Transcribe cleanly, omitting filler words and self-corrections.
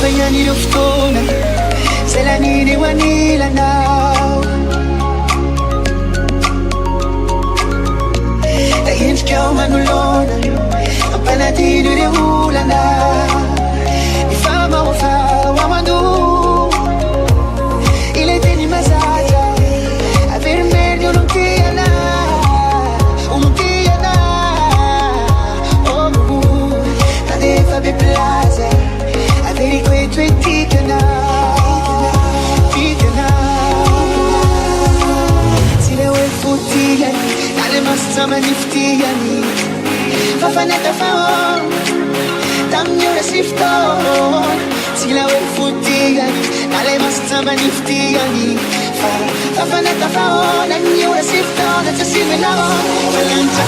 فياني رفتونا سلانيني ونيلا ناو داين شكاوما نولونا بناديني ريولا نا إفاما وفا ومدو إلي تاني مساجا أفير ميردي ونمتيانا ونمتيانا أوه ناديفا ببلازا أفيري كويتو اتيكنا تيكنا سيلي ويفوتياني نالي مستما نفتياني ففنتا فاون تامنيو رسيفتون سيلا ويفوتياني نالي مستما نفتياني ففنتا فاون تامنيو رسيفتون تسيبنا فلانتا